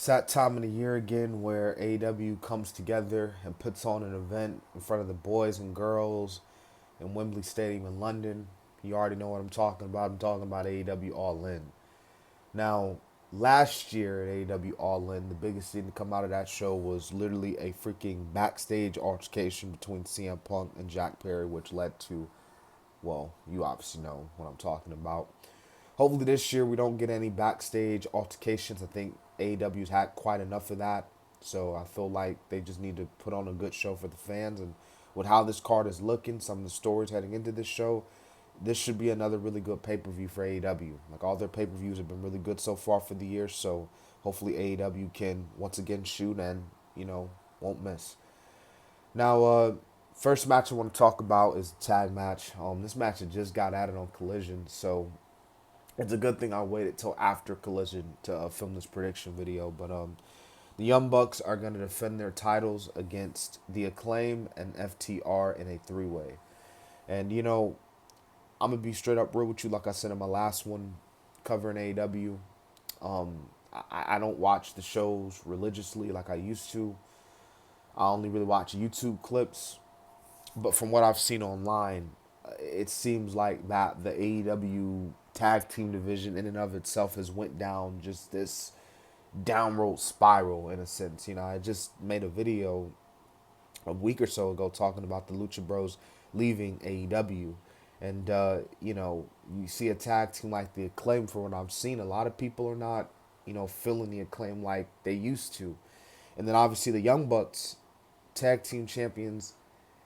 It's that time of the year again where AEW comes together and puts on an event in front of the boys and girls in Wembley Stadium in London. You already know what I'm talking about. I'm talking about AEW All In. Now, last year at AEW All In, the biggest thing to come out of that show was literally a freaking backstage altercation between CM Punk and Jack Perry, which led to, well, you obviously know what I'm talking about. Hopefully this year we don't get any backstage altercations. I think AEW's had quite enough of that. So I feel like they just need to put on a good show for the fans. And with how this card is looking, some of the stories heading into this show, this should be another really good pay-per-view for AEW. Like all their pay-per-views have been really good so far for the year. So hopefully AEW can once again shoot and, won't miss. Now, first match I want to talk about is the tag match. This match had just got added on Collision. So it's a good thing I waited till after Collision to film this prediction video. But the Young Bucks are going to defend their titles against the Acclaim and FTR in a three-way. And I'm gonna be straight up real with you, like I said in my last one covering AEW. I don't watch the shows religiously like I used to. I only really watch YouTube clips. But from what I've seen online, it seems like that the AEW tag team division in and of itself has went down just this downward spiral in a sense. I just made a video a week or so ago talking about the Lucha Bros leaving AEW. And, you see a tag team like the Acclaim, for what I've seen, a lot of people are not, feeling the Acclaim like they used to. And then obviously the Young Bucks, tag team champions,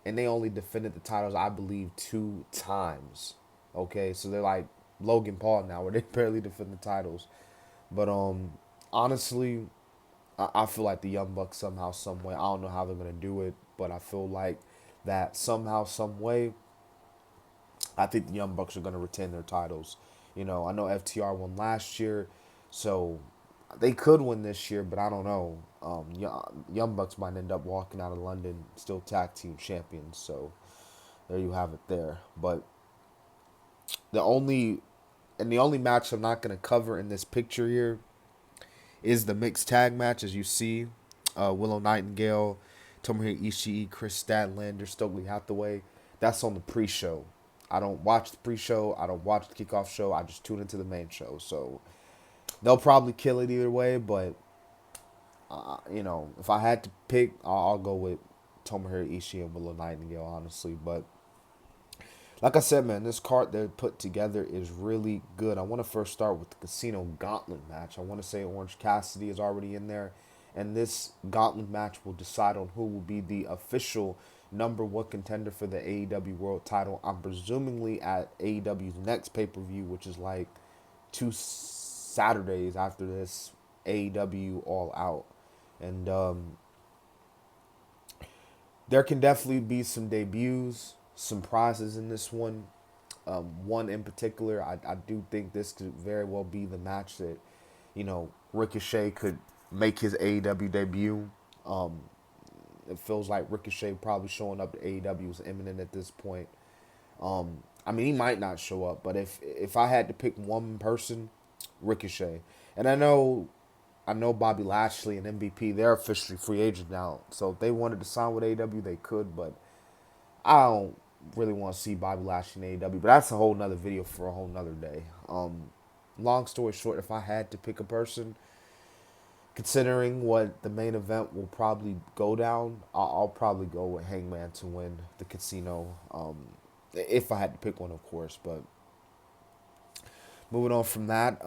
and they only defended the titles, I believe, 2 times. Okay, so they're like Logan Paul now, where they barely defend the titles. But honestly, I feel like the Young Bucks somehow, some way. I don't know how they're gonna do it, but I feel like that somehow, some way. I think the Young Bucks are gonna retain their titles. I know FTR won last year, so they could win this year, but I don't know. Young Bucks might end up walking out of London still tag team champions. So there you have it there. But the only the only match I'm not gonna cover in this picture here is the mixed tag match, as you see. Willow Nightingale, Tomohiro Ishii, Chris Statlander, Stokely Hathaway. That's on the pre-show. I don't watch the pre-show. I don't watch the kickoff show. I just tune into the main show. So they'll probably kill it either way, but if I had to pick, I'll go with Tomohiro Ishii and Willow Nightingale, honestly. But like I said, man, this card they put together is really good. I want to first start with the Casino Gauntlet match. I want to say Orange Cassidy is already in there, and this Gauntlet match will decide on who will be the official number one contender for the AEW World Title. I'm presumingly at AEW's next pay per view, which is like 2 Saturdays after this, AEW All Out, and there can definitely be some debuts, some prizes in this one. One in particular, I do think this could very well be the match that, Ricochet could make his AEW debut. It feels like Ricochet probably showing up to AEW is imminent at this point. I mean, he might not show up, but if I had to pick one person, Ricochet. And I know Bobby Lashley and MVP, they're officially free agents now. So if they wanted to sign with AEW, they could, but I don't really want to see Bobby Lashley in AEW. But that's a whole nother video for a whole nother day. Long story short, if I had to pick a person, considering what the main event will probably go down, I'll probably go with Hangman to win the Casino. If I had to pick one, of course. But moving on from that,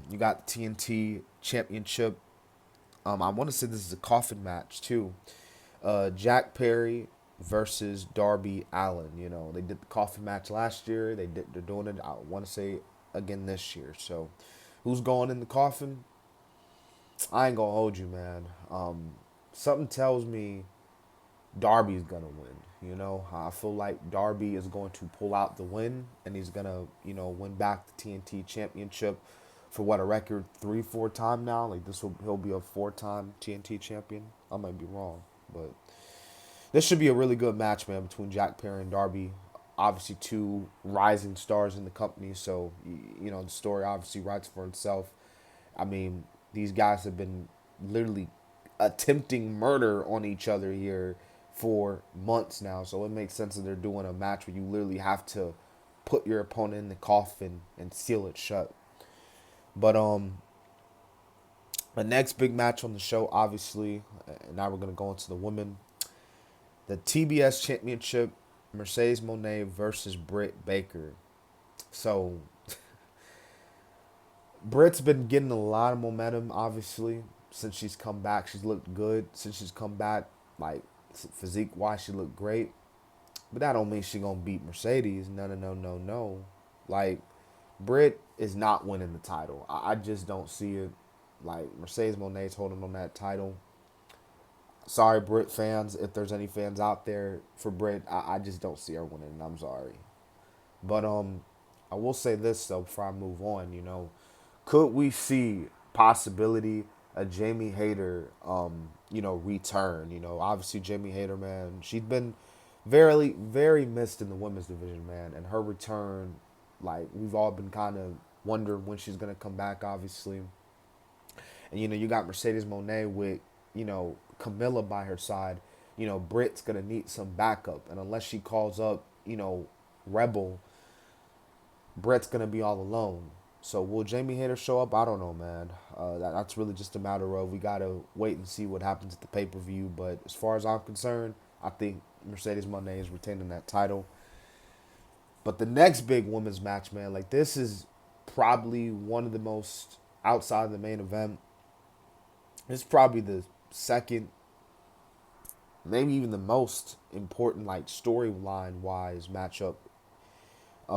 you got the TNT Championship. I want to say this is a coffin match too. Jack Perry versus Darby Allin. They did the coffin match last year. They're doing it. I want to say again this year. So, who's going in the coffin? I ain't gonna hold you, man. Something tells me Darby's gonna win. I feel like Darby is going to pull out the win, and he's gonna, win back the TNT Championship for what, a record 3-4 time now. Like he'll be a 4-time TNT champion. I might be wrong, but this should be a really good match, man, between Jack Perry and Darby. Obviously, two rising stars in the company, so the story obviously writes for itself. I mean, these guys have been literally attempting murder on each other here for months now. So it makes sense that they're doing a match where you literally have to put your opponent in the coffin and seal it shut. But the next big match on the show, obviously, and now we're gonna go into the women. The TBS Championship, Mercedes Moné versus Britt Baker. So Britt's been getting a lot of momentum, obviously, since she's come back. She's looked good since she's come back. Like physique wise, she looked great. But that don't mean she gonna beat Mercedes. No, no, no, no, no. Like Britt is not winning the title. I just don't see it. Like Mercedes Moné's holding on that title. Sorry, Britt fans, if there's any fans out there for Britt, I just don't see her winning. And I'm sorry. But I will say this though before I move on. Could we see possibility a Jamie Hayter return? Obviously Jamie Hayter, man, she's been very very missed in the women's division, man, and her return, like we've all been kind of wondering when she's gonna come back, obviously. And you got Mercedes Moné with Camilla by her side. Britt's gonna need some backup, and unless she calls up Rebel, Brett's gonna be all alone. So will Jamie Hayter show up? I don't know, man. That's really just a matter of we gotta wait and see what happens at the pay per view. But as far as I'm concerned, I think Mercedes Moné is retaining that title. But the next big women's match, man, like this is probably one of the most outside of the main event. It's probably the second, maybe even the most important, like storyline wise matchup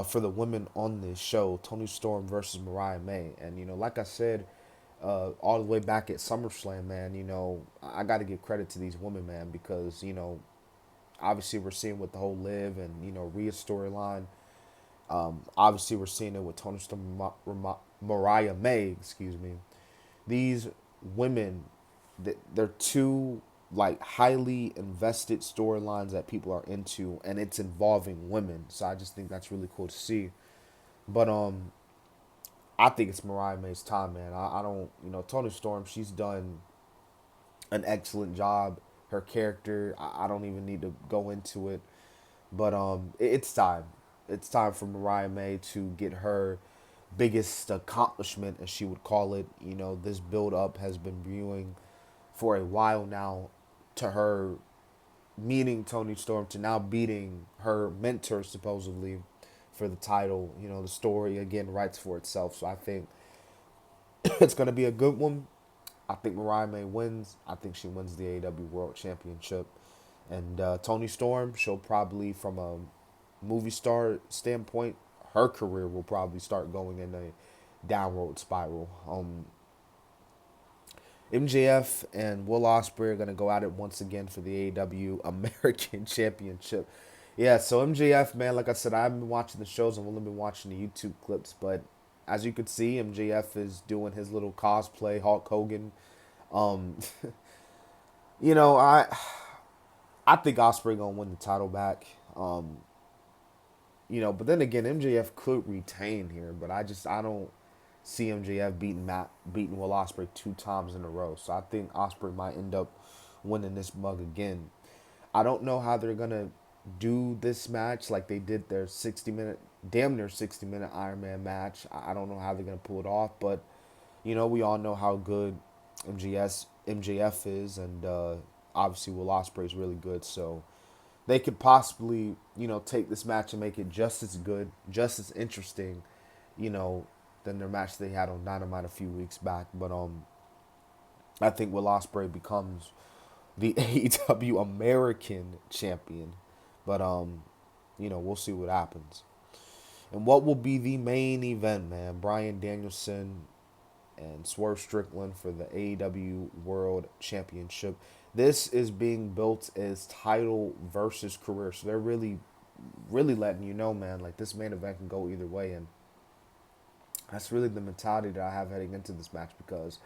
for the women on this show, Toni Storm versus Mariah May. And, like I said, all the way back at SummerSlam, man, I got to give credit to these women, man, because, obviously we're seeing with the whole Liv and, Rhea storyline. Obviously we're seeing it with Toni Storm, Mariah May, excuse me. These women, they're two like highly invested storylines that people are into, and it's involving women. So I just think that's really cool to see. But I think it's Mariah May's time, man. I don't, Toni Storm, she's done an excellent job. Her character, I don't even need to go into it. But it's time. It's time for Mariah May to get her biggest accomplishment, as she would call it. This build up has been brewing for a while now to her meeting Toni Storm, to now beating her mentor supposedly for the title. The story again writes for itself. So I think it's gonna be a good one. I think Mariah May wins. I think she wins the AEW World Championship. And Toni Storm, she'll probably, from a movie star standpoint, her career will probably start going in a downward spiral. MJF and Will Ospreay are going to go at it once again for the AEW American Championship. Yeah, so MJF, man, like I said, I haven't been watching the shows. I've only been watching the YouTube clips. But as you can see, MJF is doing his little cosplay, Hulk Hogan. Um, you know, I think Ospreay going to win the title back. But then again, MJF could retain here. But I don't see MJF beating Will Ospreay 2 times in a row. So I think Ospreay might end up winning this mug again. I don't know how they're gonna do this match like they did their 60-minute, damn near 60-minute Iron Man match. I don't know how they're gonna pull it off, but we all know how good MJF is, and obviously Will Ospreay is really good. So they could possibly take this match and make it just as good, just as interesting, you know, than their match they had on Dynamite a few weeks back. But I think Will Ospreay becomes the AEW American champion. But we'll see what happens. And what will be the main event, man? Bryan Danielson and Swerve Strickland for the AEW World Championship. This is being built as title versus career. So they're really, really letting you know, man, like this main event can go either way. And that's really the mentality that I have heading into this match, because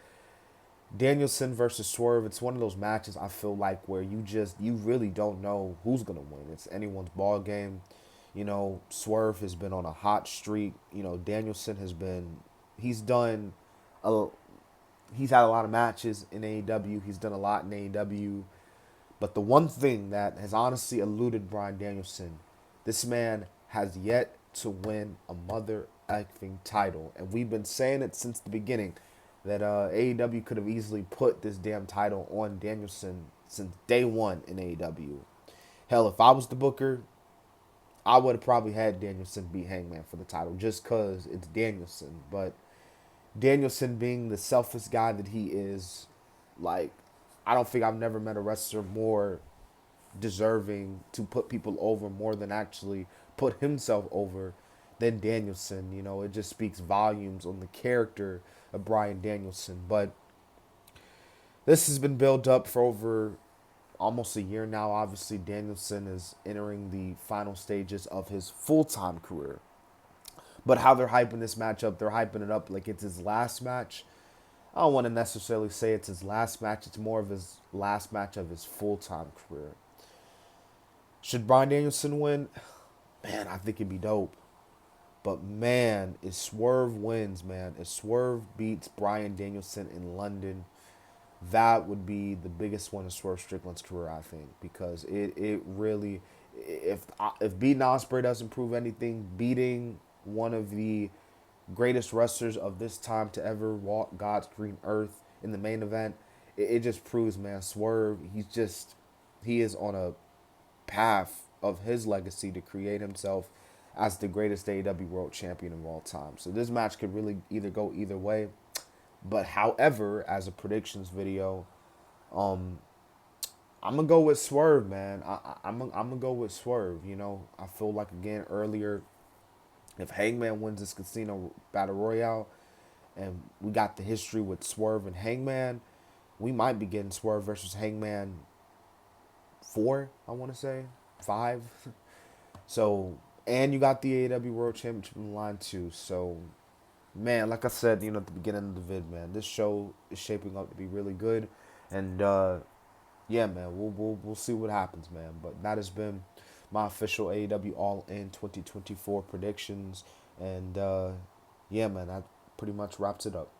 Danielson versus Swerve, it's one of those matches I feel like where you really don't know who's going to win. It's anyone's ball game. Swerve has been on a hot streak. Danielson he's done a He's had a lot of matches in AEW. He's done a lot in AEW. But the one thing that has honestly eluded Bryan Danielson, this man has yet to win a mother effing title. And we've been saying it since the beginning that AEW could have easily put this damn title on Danielson since day one in AEW. Hell, if I was the booker, I would have probably had Danielson beat Hangman for the title just because it's Danielson. But Danielson being the selfish guy that he is, like, I don't think I've never met a wrestler more deserving to put people over more than actually put himself over than Danielson. You know, it just speaks volumes on the character of Bryan Danielson. But this has been built up for over almost a year now. Obviously, Danielson is entering the final stages of his full-time career. But how they're hyping this matchup, they're hyping it up like it's his last match. I don't want to necessarily say it's his last match. It's more of his last match of his full-time career. Should Bryan Danielson win? Man, I think it'd be dope. But man, if Swerve wins, man, if Swerve beats Bryan Danielson in London, that would be the biggest one in Swerve Strickland's career, I think, because it really, if beating Ospreay doesn't prove anything, beating one of the greatest wrestlers of this time to ever walk God's green earth in the main event, it just proves, man, Swerve, he is on a path of his legacy to create himself as the greatest AEW World Champion of all time. So this match could really either go either way. But however, as a predictions video, um, I'm gonna go with Swerve, man. I'm gonna go with Swerve. You know, I feel like again earlier, if Hangman wins this Casino Battle Royale, and we got the history with Swerve and Hangman, we might be getting Swerve versus Hangman 4. I want to say 5. So, and you got the AEW World Championship in line too. So, man, like I said, you know, at the beginning of the vid, man, this show is shaping up to be really good, and yeah, man, we'll see what happens, man. But that has been my official AEW All In 2024 predictions, and yeah, man, that pretty much wraps it up.